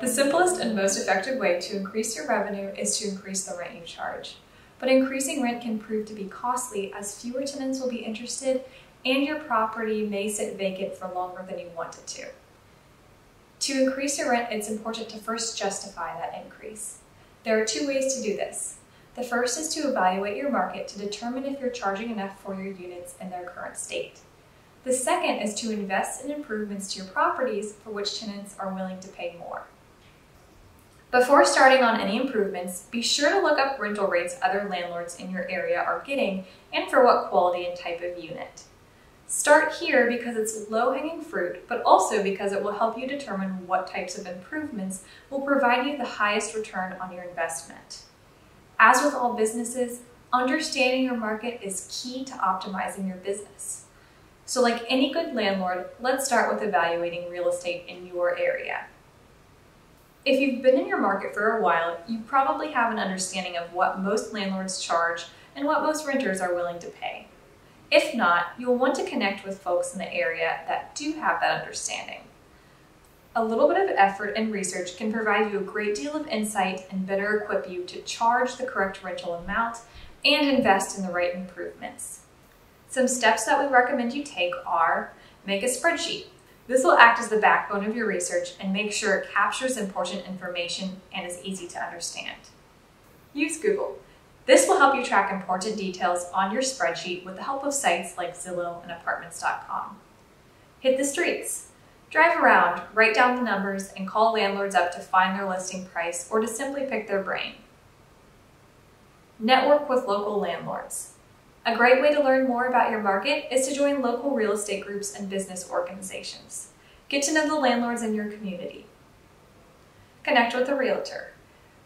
The simplest and most effective way to increase your revenue is to increase the rent you charge. But increasing rent can prove to be costly as fewer tenants will be interested and your property may sit vacant for longer than you want it to. To increase your rent, it's important to first justify that increase. There are two ways to do this. The first is to evaluate your market to determine if you're charging enough for your units in their current state. The second is to invest in improvements to your properties for which tenants are willing to pay more. Before starting on any improvements, be sure to look up rental rates other landlords in your area are getting and for what quality and type of unit. Start here because it's low-hanging fruit, but also because it will help you determine what types of improvements will provide you the highest return on your investment. As with all businesses, understanding your market is key to optimizing your business. So like any good landlord, let's start with evaluating real estate in your area. If you've been in your market for a while, you probably have an understanding of what most landlords charge and what most renters are willing to pay. If not, you'll want to connect with folks in the area that do have that understanding. A little bit of effort and research can provide you a great deal of insight and better equip you to charge the correct rental amount and invest in the right improvements. Some steps that we recommend you take are: make a spreadsheet. This will act as the backbone of your research and make sure it captures important information and is easy to understand. Use Google. This will help you track important details on your spreadsheet with the help of sites like Zillow and Apartments.com. Hit the streets. Drive around, write down the numbers, and call landlords up to find their listing price or to simply pick their brain. Network with local landlords. A great way to learn more about your market is to join local real estate groups and business organizations. Get to know the landlords in your community. Connect with a realtor.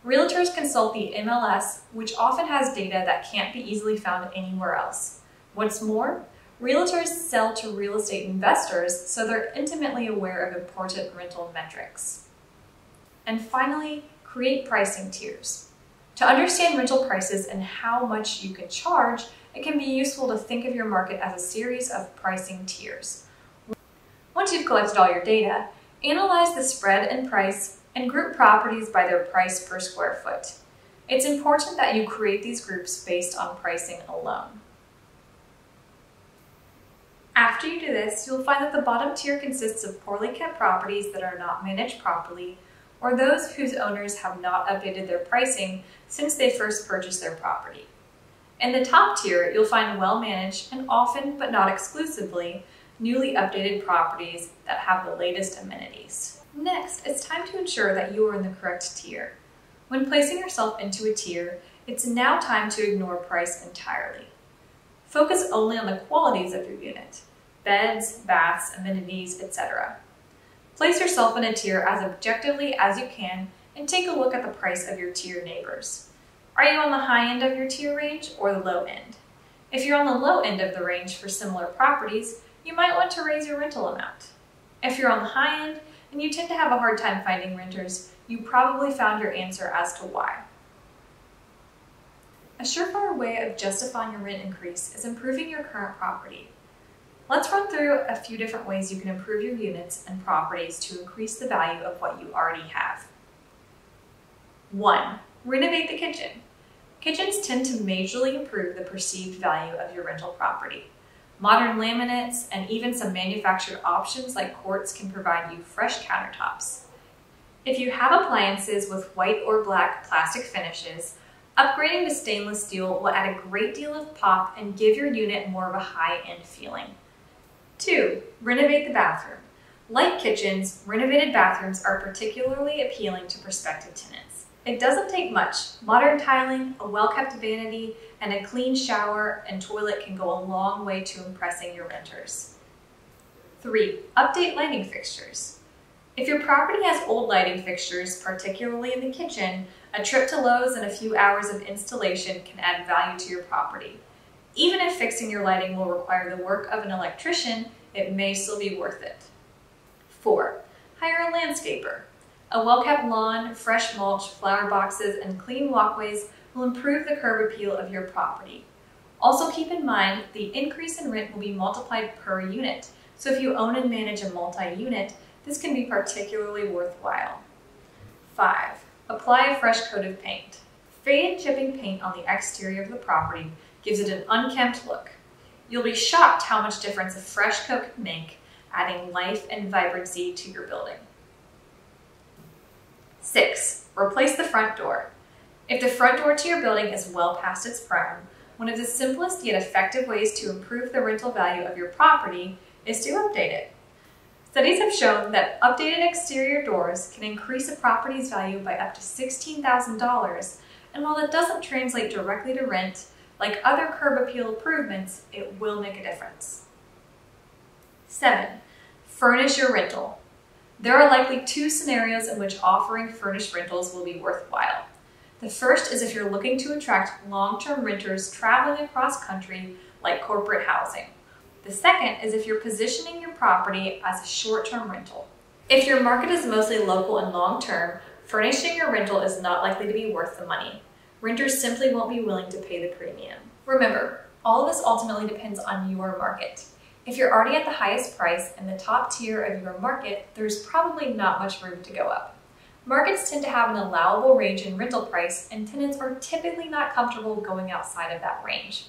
Realtors consult the MLS, which often has data that can't be easily found anywhere else. What's more, realtors sell to real estate investors, so they're intimately aware of important rental metrics. And finally, create pricing tiers. To understand rental prices and how much you can charge, it can be useful to think of your market as a series of pricing tiers. Once you've collected all your data, analyze the spread in price and group properties by their price per square foot. It's important that you create these groups based on pricing alone. After you do this, you'll find that the bottom tier consists of poorly kept properties that are not managed properly, or those whose owners have not updated their pricing since they first purchased their property. In the top tier, you'll find well-managed and often, but not exclusively, newly updated properties that have the latest amenities. Next, it's time to ensure that you are in the correct tier. When placing yourself into a tier, it's now time to ignore price entirely. Focus only on the qualities of your unit: beds, baths, amenities, etc. Place yourself in a tier as objectively as you can and take a look at the price of your tier neighbors. Are you on the high end of your tier range or the low end? If you're on the low end of the range for similar properties, you might want to raise your rental amount. If you're on the high end and you tend to have a hard time finding renters, you probably found your answer as to why. A surefire way of justifying your rent increase is improving your current property. Let's run through a few different ways you can improve your units and properties to increase the value of what you already have. 1. Renovate the kitchen. Kitchens tend to majorly improve the perceived value of your rental property. Modern laminates and even some manufactured options like quartz can provide you fresh countertops. If you have appliances with white or black plastic finishes, upgrading to stainless steel will add a great deal of pop and give your unit more of a high-end feeling. 2. Renovate the bathroom. Like kitchens, renovated bathrooms are particularly appealing to prospective tenants. It doesn't take much. Modern tiling, a well-kept vanity, and a clean shower and toilet can go a long way to impressing your renters. 3. Update lighting fixtures. If your property has old lighting fixtures, particularly in the kitchen, a trip to Lowe's and a few hours of installation can add value to your property. Even if fixing your lighting will require the work of an electrician, it may still be worth it. 4. Hire a landscaper. A well-kept lawn, fresh mulch, flower boxes, and clean walkways will improve the curb appeal of your property. Also keep in mind the increase in rent will be multiplied per unit, so if you own and manage a multi-unit, this can be particularly worthwhile. 5. Apply a fresh coat of paint. Fade and chipping paint on the exterior of the property gives it an unkempt look. You'll be shocked how much difference a fresh coat can make, adding life and vibrancy to your building. 6. Replace the front door. If the front door to your building is well past its prime, one of the simplest yet effective ways to improve the rental value of your property is to update it. Studies have shown that updated exterior doors can increase a property's value by up to $16,000, and while that doesn't translate directly to rent, like other curb appeal improvements, it will make a difference. 7. Furnish your rental. There are likely 2 scenarios in which offering furnished rentals will be worthwhile. The first is if you're looking to attract long-term renters traveling across country like corporate housing. The second is if you're positioning your property as a short-term rental. If your market is mostly local and long-term, furnishing your rental is not likely to be worth the money. Renters simply won't be willing to pay the premium. Remember, all of this ultimately depends on your market. If you're already at the highest price and the top tier of your market, there's probably not much room to go up. Markets tend to have an allowable range in rental price, and tenants are typically not comfortable going outside of that range.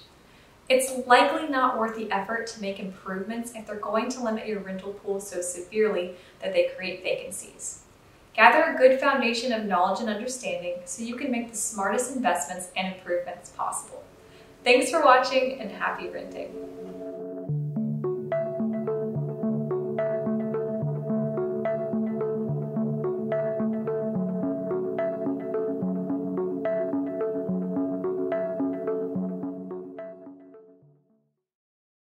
It's likely not worth the effort to make improvements if they're going to limit your rental pool so severely that they create vacancies. Gather a good foundation of knowledge and understanding so you can make the smartest investments and improvements possible. Thanks for watching, and happy renting!